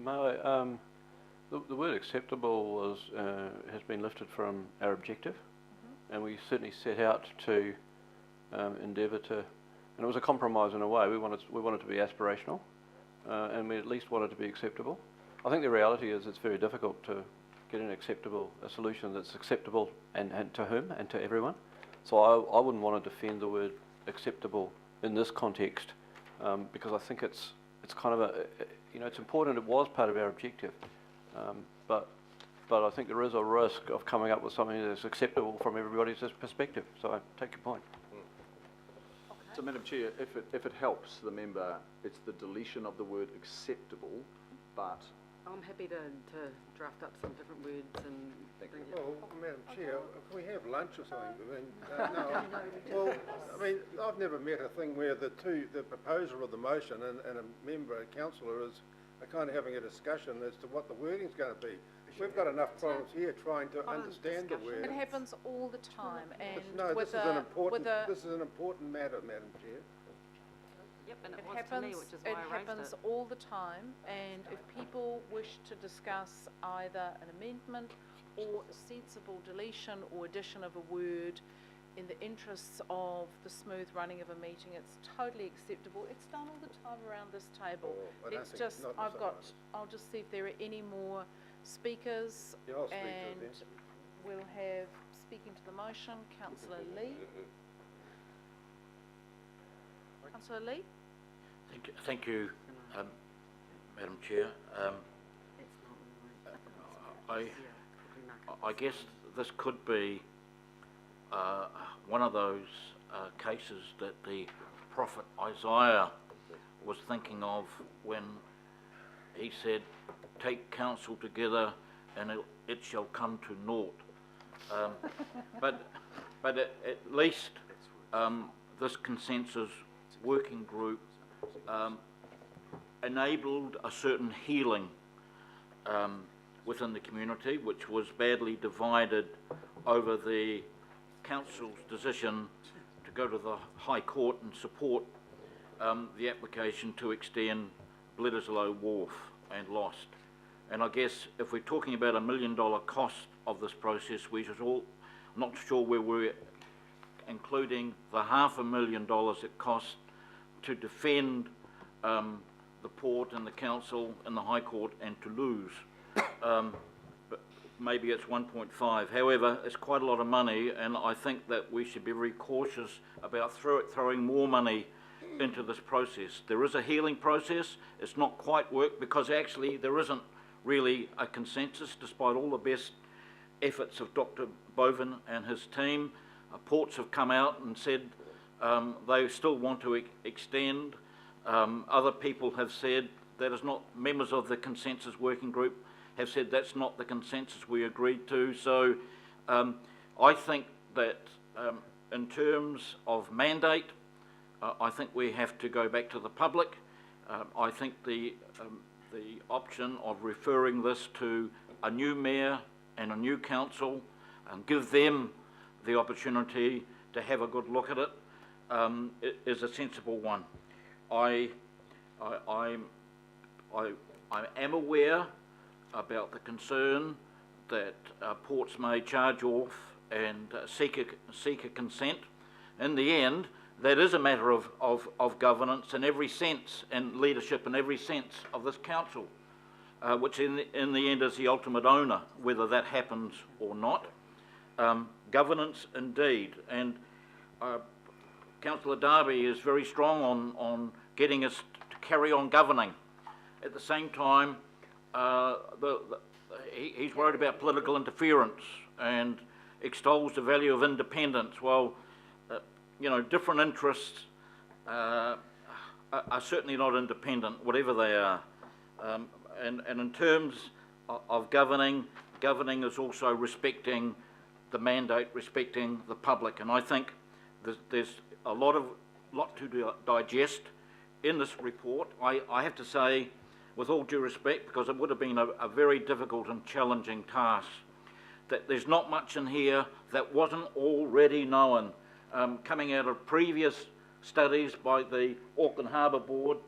No, the word acceptable has been lifted from our objective, and we certainly set out to endeavour to, and it was a compromise in a way. We wanted to be aspirational, and we at least wanted to be acceptable. I think the reality is it's very difficult to get a solution that's acceptable and to whom and to everyone. So I wouldn't want to defend the word acceptable in this context, because I think it's kind of it's important. It was part of our objective, but I think there is a risk of coming up with something that's acceptable from everybody's perspective. So I take your point. So, Madam Chair, if it helps the member, it's the deletion of the word acceptable, but... I'm happy to draft up some different words and... Well, Madam Chair, if we have lunch or something, I mean, well, I mean, I've never met a thing where the proposer of the motion and a member, a councillor, are kind of having a discussion as to what the wording's going to be. We've got enough problems here trying to understand the word. It happens all the time, and no, this is an important matter, Madam Chair. Yep, and it happens all the time, and if people wish to discuss either an amendment or a sensible deletion or addition of a word in the interests of the smooth running of a meeting, it's totally acceptable. It's done all the time around this table. I'll just see if there are any more speakers, and we'll have, speaking to the motion, Councillor Lee. Councillor Lee? Thank you, Madam Chair. I guess this could be one of those cases that the prophet Isaiah was thinking of when he said, "Take counsel together and it shall come to naught." But at least this consensus working group enabled a certain healing within the community, which was badly divided over the council's decision to go to the High Court and support the application to extend Bledisloe Wharf and Lost. And I guess if we're talking about $1 million cost of this process, we should all, not sure where we're including the $500,000 it costs to defend the port and the council and the High Court and to lose. But maybe it's 1.5. However, it's quite a lot of money, and I think that we should be very cautious about throwing more money into this process. There is a healing process. It's not quite worked because actually there isn't really a consensus, despite all the best efforts of Dr. Boven and his team. Ports have come out and said they still want to extend. Other people have said that is not, members of the consensus working group have said that's not the consensus we agreed to. So I think that in terms of mandate, I think we have to go back to the public. I think the option of referring this to a new mayor and a new council and give them the opportunity to have a good look at it is a sensible one. I am aware about the concern that ports may charge off and seek a consent. In the end, that is a matter of governance in every sense and leadership in every sense of this council, which in the end is the ultimate owner, whether that happens or not. Governance indeed, and Councillor Darby is very strong on getting us to carry on governing. At the same time, he's worried about political interference and extols the value of independence. Well, you know, different interests are certainly not independent, whatever they are. And in terms of governing is also respecting the mandate, respecting the public. And I think there's a lot to digest in this report. I have to say, with all due respect, because it would have been a very difficult and challenging task, that there's not much in here that wasn't already known. Coming out of previous studies by the Auckland Harbour Board,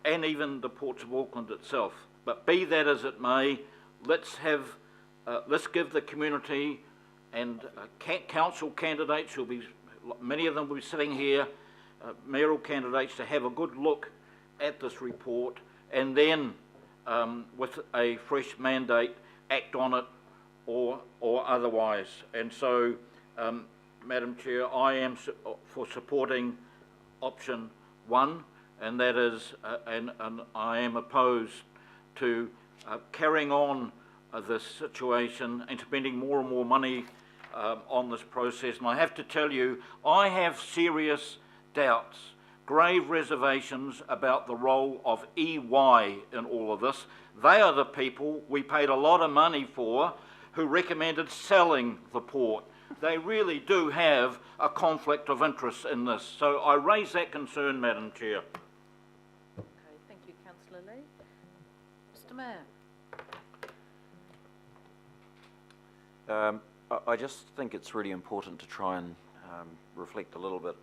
and even the Ports of Auckland itself. But be that as it may, let's give the community and council candidates, many of them will be sitting here, mayoral candidates, to have a good look at this report, and then with a fresh mandate, act on it or otherwise. And so, Madam Chair, I am for supporting option 1, and that is, and I am opposed to carrying on this situation and spending more and more money on this process. And I have to tell you, I have serious doubts, grave reservations about the role of EY in all of this. They are the people we paid a lot of money for who recommended selling the port. They really do have a conflict of interest in this. So I raise that concern, Madam Chair. Okay, thank you, Councillor Lee. Mr Mayor. I just think it's really important to try and reflect a little bit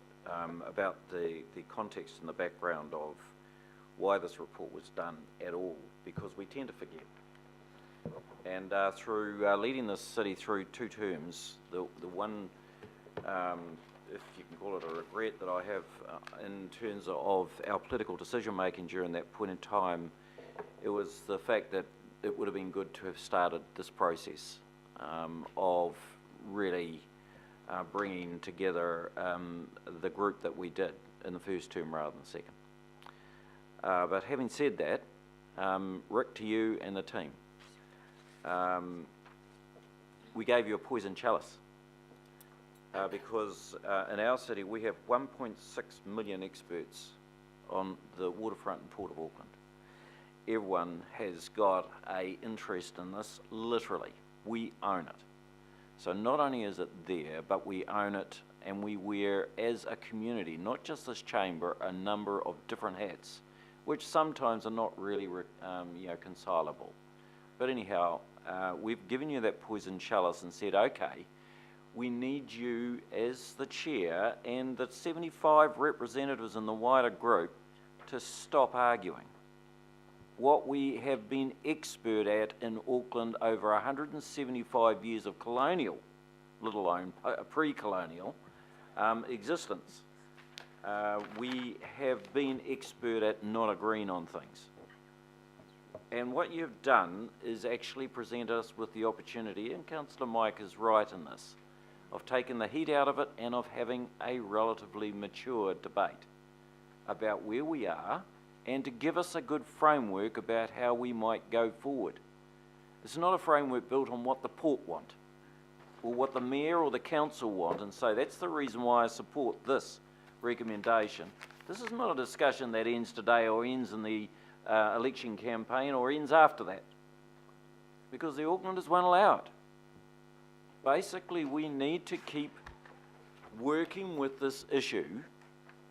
about the context and the background of why this report was done at all, because we tend to forget. And through leading this city through 2 terms, the one, if you can call it a regret that I have in terms of our political decision making during that point in time, it was the fact that it would have been good to have started this process of really bringing together the group that we did in the first term rather than second. But having said that, Rick, to you and the team, we gave you a poison chalice because in our city we have 1.6 million experts on the waterfront in Port of Auckland. Everyone has got an interest in this, literally. We own it. So not only is it there, but we own it, and we wear, as a community, not just this chamber, a number of different hats, which sometimes are not really reconcilable. But anyhow, we've given you that poison chalice and said, okay, we need you as the chair and the 75 representatives in the wider group to stop arguing. What we have been expert at in Auckland over 175 years of colonial, let alone pre-colonial existence, we have been expert at not agreeing on things. And what you've done is actually present us with the opportunity, and Councillor Mike is right in this, of taking the heat out of it and of having a relatively mature debate about where we are, and to give us a good framework about how we might go forward. It's not a framework built on what the port want, or what the mayor or the council want, and so that's the reason why I support this recommendation. This is not a discussion that ends today or ends in the election campaign or ends after that, because the Aucklanders won't allow it. Basically, we need to keep working with this issue,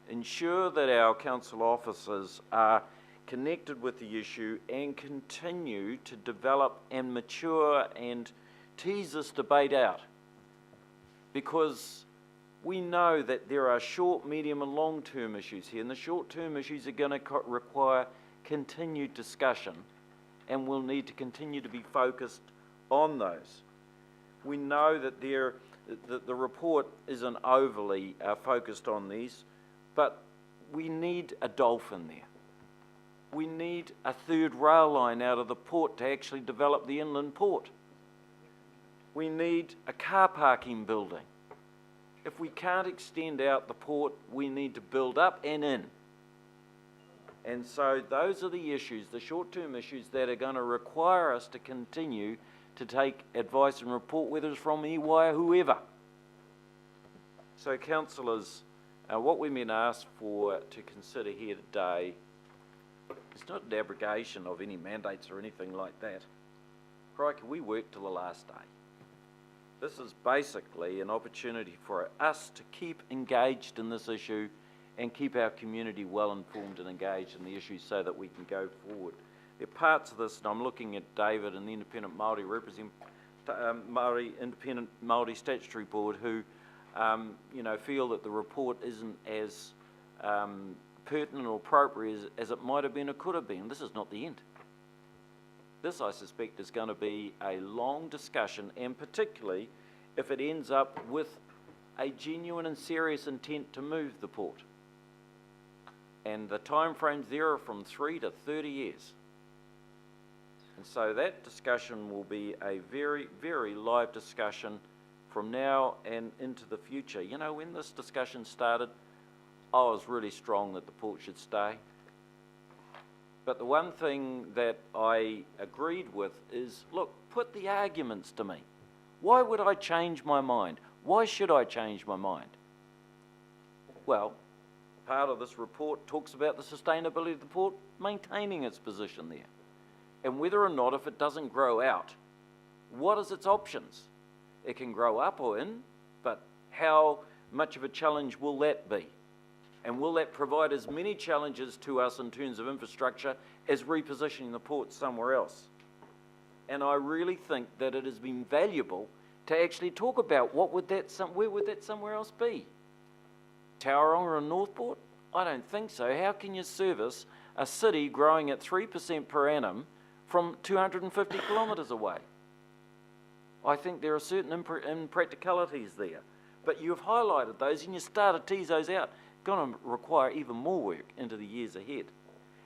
ensure that our council officers are connected with the issue, and continue to develop and mature and tease this debate out, because we know that there are short, medium and long-term issues here, and the short-term issues are going to require continued discussion, and we'll need to continue to be focused on those. We know that the report isn't overly focused on these, but we need a dolphin there. We need a third rail line out of the port to actually develop the inland port. We need a car parking building. If we can't extend out the port, we need to build up and in. And so those are the issues, the short-term issues, that are going to require us to continue to take advice and report, whether it's from EY or whoever. So, councillors, what we've been asked for to consider here today is not an abrogation of any mandates or anything like that. Crikey, we worked till the last day. This is basically an opportunity for us to keep engaged in this issue and keep our community well informed and engaged in the issues so that we can go forward. There are parts of this, and I'm looking at David and the Independent Māori Independent Māori Statutory Board, who feel that the report isn't as pertinent or appropriate as it might have been or could have been. This is not the end. This, I suspect, is going to be a long discussion, and particularly if it ends up with a genuine and serious intent to move the port. And the time frames there are from 3 to 30 years. And so that discussion will be a very, very live discussion from now and into the future. You know, when this discussion started, I was really strong that the port should stay. But the one thing that I agreed with is, look, put the arguments to me. Why would I change my mind? Why should I change my mind? Well, part of this report talks about the sustainability of the port maintaining its position there. And whether or not, if it doesn't grow out, what is its options? It can grow up or in, but how much of a challenge will that be? And will that provide as many challenges to us in terms of infrastructure as repositioning the port somewhere else? And I really think that it has been valuable to actually talk about where would that somewhere else be? Tauranga and Northport? I don't think so. How can you service a city growing at 3% per annum from 250 kilometres away? I think there are certain impracticalities there. But you've highlighted those and you start to tease those out. Going to require even more work into the years ahead.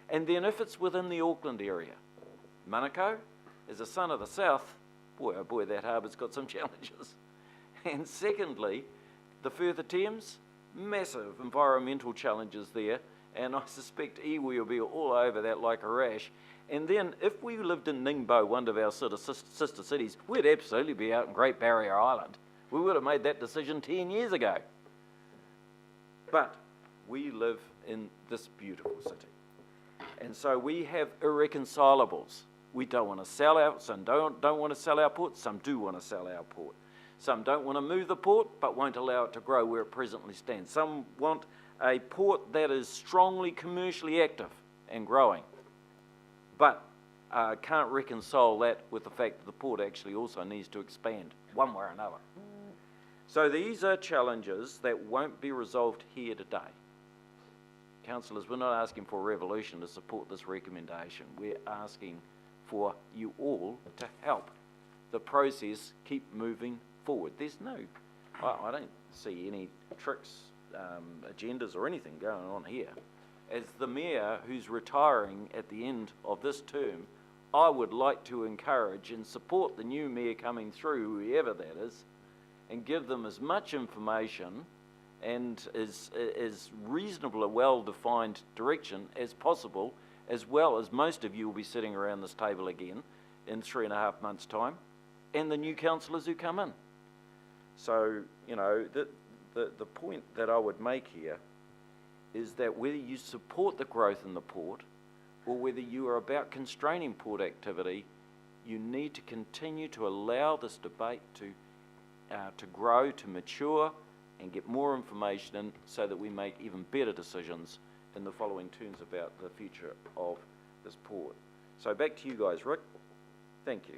And then if it's within the Auckland area, Manukau, as a son of the south, boy oh boy, that harbour's got some challenges. And secondly, the further Thames, massive environmental challenges there, and I suspect iwi will be all over that like a rash. And then if we lived in Ningbo, one of our sort of sister cities, we'd absolutely be out in Great Barrier Island. We would have made that decision 10 years ago. But we live in this beautiful city. And so we have irreconcilables. We don't want to sell out, some don't want to sell our port, some do want to sell our port. Some don't want to move the port, but won't allow it to grow where it presently stands. Some want a port that is strongly commercially active and growing, but can't reconcile that with the fact that the port actually also needs to expand one way or another. So these are challenges that won't be resolved here today. Councillors, we're not asking for a revolution to support this recommendation. We're asking for you all to help the process keep moving forward. There's no, I don't see any tricks, agendas or anything going on here. As the Mayor who's retiring at the end of this term, I would like to encourage and support the new Mayor coming through, whoever that is, and give them as much information and as reasonable a well-defined direction as possible, as well as most of you will be sitting around this table again in 3.5 months' time, and the new councillors who come in. So, you know, the point that I would make here is that whether you support the growth in the port or whether you are about constraining port activity, you need to continue to allow this debate to grow, to mature, and get more information in so that we make even better decisions in the following terms about the future of this port. So back to you guys, Rick. Thank you.